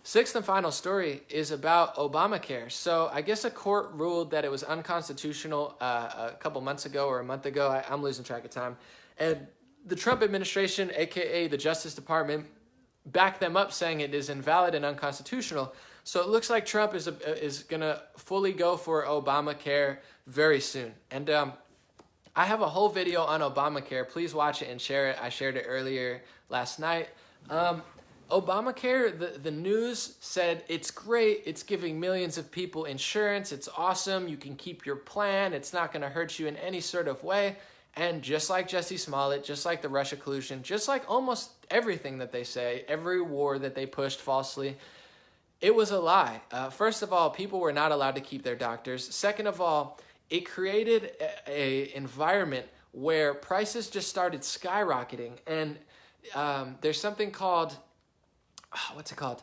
Sixth and final story is about Obamacare. So I guess a court ruled that it was unconstitutional a couple months ago or a month ago. I'm losing track of time. And the Trump administration, aka the Justice Department, backed them up saying it is invalid and unconstitutional. So it looks like Trump is going to fully go for Obamacare very soon. And I have a whole video on Obamacare. Please watch it and share it. I shared it earlier last night. Obamacare, the news said it's great. It's giving millions of people insurance. It's awesome. You can keep your plan. It's not going to hurt you in any sort of way. And just like Jussie Smollett, just like the Russia collusion, just like almost everything that they say, every war that they pushed falsely, it was a lie. First of all, people were not allowed to keep their doctors. Second of all, it created a environment where prices just started skyrocketing. And there's something called, what's it called?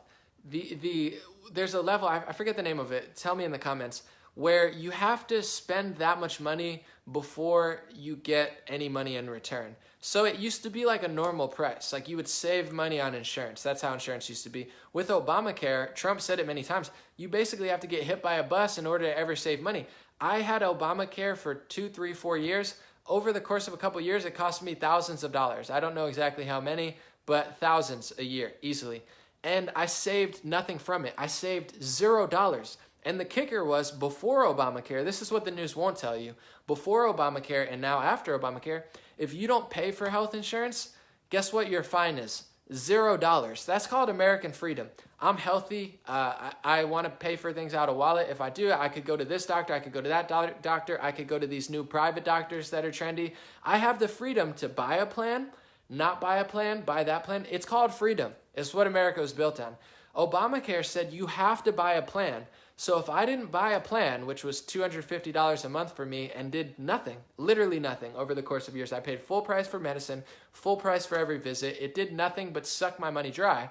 There's a level, I forget the name of it. Tell me in the comments, where you have to spend that much money before you get any money in return. So it used to be like a normal price. Like you would save money on insurance. That's how insurance used to be. With Obamacare, Trump said it many times, you basically have to get hit by a bus in order to ever save money. I had Obamacare for 2, 3, 4 years. Over the course of a couple of years, it cost me thousands of dollars. I don't know exactly how many, but thousands a year, easily. And I saved nothing from it. I saved $0. And the kicker was, before Obamacare, this is what the news won't tell you, before Obamacare and now after Obamacare, if you don't pay for health insurance, guess what your fine is? $0. That's called American freedom. I'm healthy. I want to pay for things out of wallet. If I do, I could go to this doctor. I could go to that doctor. I could go to these new private doctors that are trendy. I have the freedom to buy a plan, not buy a plan, buy that plan. It's called freedom. It's what America was built on. Obamacare said you have to buy a plan. So if I didn't buy a plan, which was $250 a month for me and did nothing, literally nothing over the course of years, I paid full price for medicine, full price for every visit. It did nothing but suck my money dry.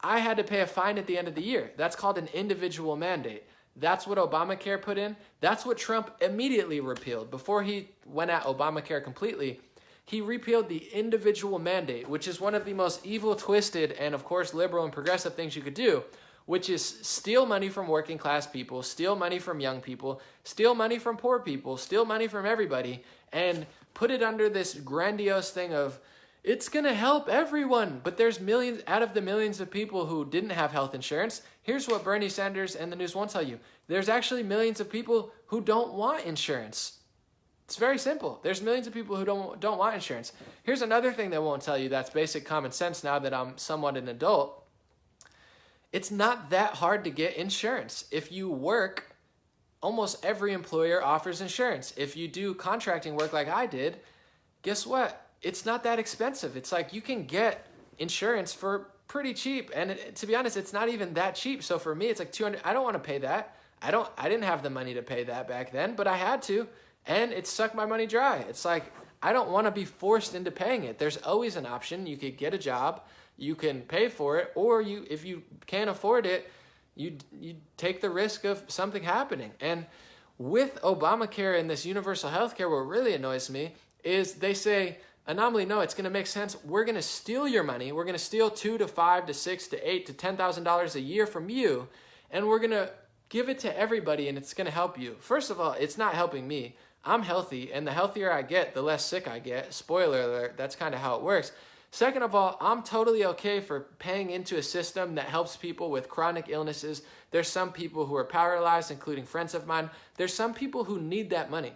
I had to pay a fine at the end of the year. That's called an individual mandate. That's what Obamacare put in. That's what Trump immediately repealed. Before he went at Obamacare completely, he repealed the individual mandate, which is one of the most evil, twisted, and of course liberal and progressive things you could do, which is steal money from working class people, steal money from young people, steal money from poor people, steal money from everybody, and put it under this grandiose thing of, it's going to help everyone. But there's millions, out of the millions of people who didn't have health insurance, here's what Bernie Sanders and the news won't tell you. There's actually millions of people who don't want insurance. It's very simple. There's millions of people who don't want insurance. Here's another thing they won't tell you that's basic common sense now that I'm somewhat an adult. It's not that hard to get insurance. If you work, almost every employer offers insurance. If you do contracting work like I did, guess what? It's not that expensive. It's like you can get insurance for pretty cheap. And to be honest, it's not even that cheap. So for me, it's like $200. I don't want to pay that. I didn't have the money to pay that back then, but I had to. And it sucked my money dry. It's like, I don't want to be forced into paying it. There's always an option. You could get a job. You can pay for it, or if you can't afford it, you take the risk of something happening. And with Obamacare and this universal health care, what really annoys me is they say, anomaly, no, it's going to make sense. We're going to steal your money. We're going to steal $2,000 to $5,000 to $6,000 to $8,000 to $10,000 a year from you, and we're going to give it to everybody, and it's going to help you. First of all, it's not helping me. I'm healthy, and the healthier I get, the less sick I get. Spoiler alert, that's kind of how it works. Second of all, I'm totally okay for paying into a system that helps people with chronic illnesses. There's some people who are paralyzed, including friends of mine. There's some people who need that money.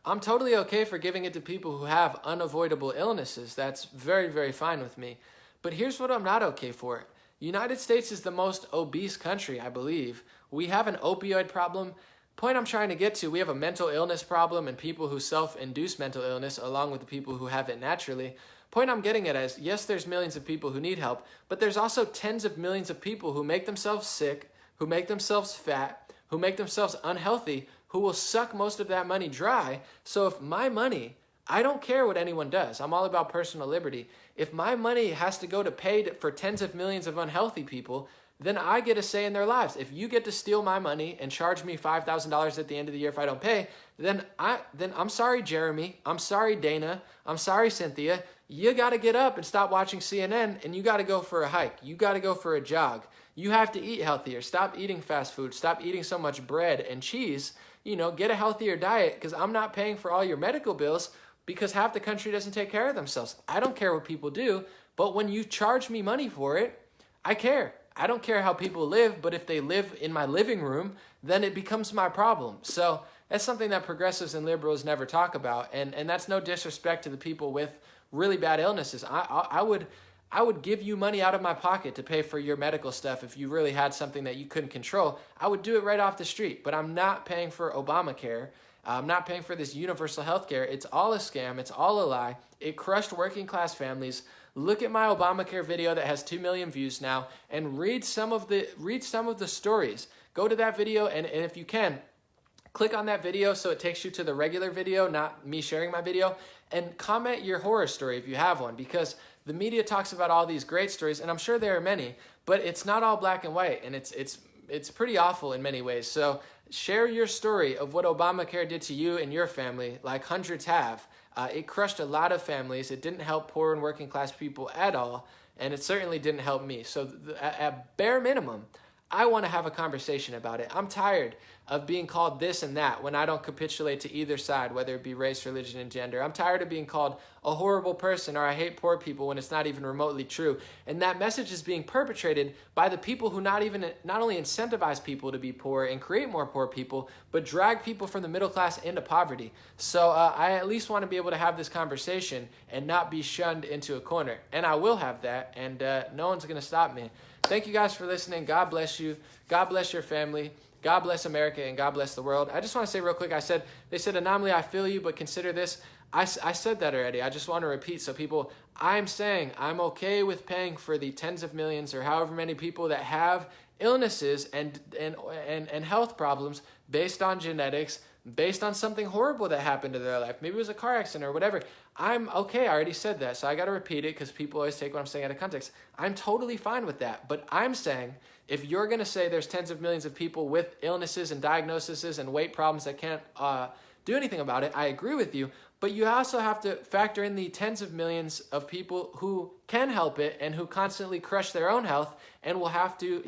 I'm totally okay for giving it to people who have unavoidable illnesses. That's very, very fine with me. But here's what I'm not okay for. United States is the most obese country, I believe. We have an opioid problem. Point I'm trying to get to, we have a mental illness problem and people who self-induce mental illness along with the people who have it naturally. Point I'm getting at is, yes, there's millions of people who need help, but there's also tens of millions of people who make themselves sick, who make themselves fat, who make themselves unhealthy, who will suck most of that money dry. So if my money, I don't care what anyone does. I'm all about personal liberty. If my money has to go to pay for tens of millions of unhealthy people, then I get a say in their lives. If you get to steal my money and charge me $5,000 at the end of the year if I don't pay, then I'm sorry, Jeremy. I'm sorry, Dana. I'm sorry, Cynthia. You got to get up and stop watching CNN, and you got to go for a hike. You got to go for a jog. You have to eat healthier. Stop eating fast food. Stop eating so much bread and cheese. Get a healthier diet, because I'm not paying for all your medical bills because half the country doesn't take care of themselves. I don't care what people do, but when you charge me money for it, I care. I don't care how people live, but if they live in my living room, then it becomes my problem. So that's something that progressives and liberals never talk about, and that's no disrespect to the people with really bad illnesses. I would give you money out of my pocket to pay for your medical stuff if you really had something that you couldn't control. I would do it right off the street, but I'm not paying for Obamacare. I'm not paying for this universal health care. It's all a scam. It's all a lie. It crushed working class families. Look at my Obamacare video that has 2 million views now, and read some of the stories. Go to that video, and if you can, click on that video so it takes you to the regular video, not me sharing my video, and comment your horror story if you have one, because the media talks about all these great stories, and I'm sure there are many, but it's not all black and white, and it's pretty awful in many ways. So share your story of what Obamacare did to you and your family, like hundreds have. It crushed a lot of families. It didn't help poor and working class people at all, and it certainly didn't help me. So at bare minimum, I want to have a conversation about it. I'm tired of being called this and that when I don't capitulate to either side, whether it be race, religion, and gender. I'm tired of being called a horrible person or I hate poor people when it's not even remotely true. And that message is being perpetrated by the people who not only incentivize people to be poor and create more poor people, but drag people from the middle class into poverty. So I at least want to be able to have this conversation and not be shunned into a corner. And I will have that, and no one's going to stop me. Thank you guys for listening. God bless you. God bless your family. God bless America, and God bless the world. I just want to say real quick, they said, Anomaly, I feel you, but consider this. I said that already. I just want to repeat. So people, I'm saying I'm okay with paying for the tens of millions or however many people that have illnesses and health problems based on genetics, based on something horrible that happened to their life. Maybe it was a car accident or whatever. I'm okay. I already said that. So I got to repeat it because people always take what I'm saying out of context. I'm totally fine with that. But I'm saying if you're going to say there's tens of millions of people with illnesses and diagnoses and weight problems that can't do anything about it, I agree with you. But you also have to factor in the tens of millions of people who can help it and who constantly crush their own health and will have to,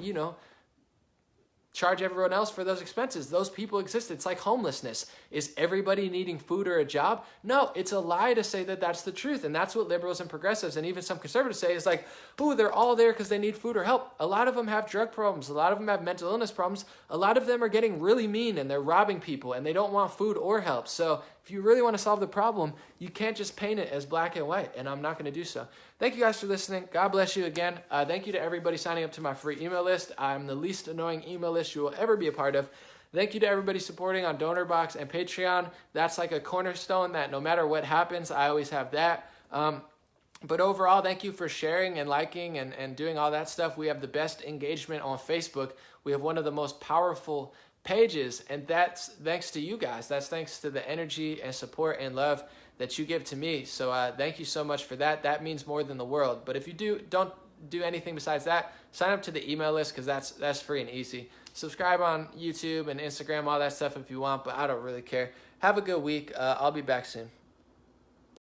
charge everyone else for those expenses. Those people exist. It's like homelessness. Is everybody needing food or a job? No, it's a lie to say that that's the truth. And that's what liberals and progressives and even some conservatives say is like, oh, they're all there because they need food or help. A lot of them have drug problems. A lot of them have mental illness problems. A lot of them are getting really mean and they're robbing people and they don't want food or help. So if you really want to solve the problem, you can't just paint it as black and white. And I'm not going to do so. Thank you guys for listening. God bless you again. Thank you to everybody signing up to my free email list. I'm the least annoying email list you will ever be a part of. Thank you to everybody supporting on DonorBox and Patreon. That's like a cornerstone that no matter what happens, I always have that. But overall, thank you for sharing and liking and doing all that stuff. We have the best engagement on Facebook. We have one of the most powerful pages, and that's thanks to you guys. That's thanks to the energy and support and love that you give to me. So thank you so much for that. That means more than the world. But if you don't do anything besides that, sign up to the email list because that's free and easy. Subscribe on YouTube and Instagram, all that stuff if you want, but I don't really care. Have a good week. I'll be back soon.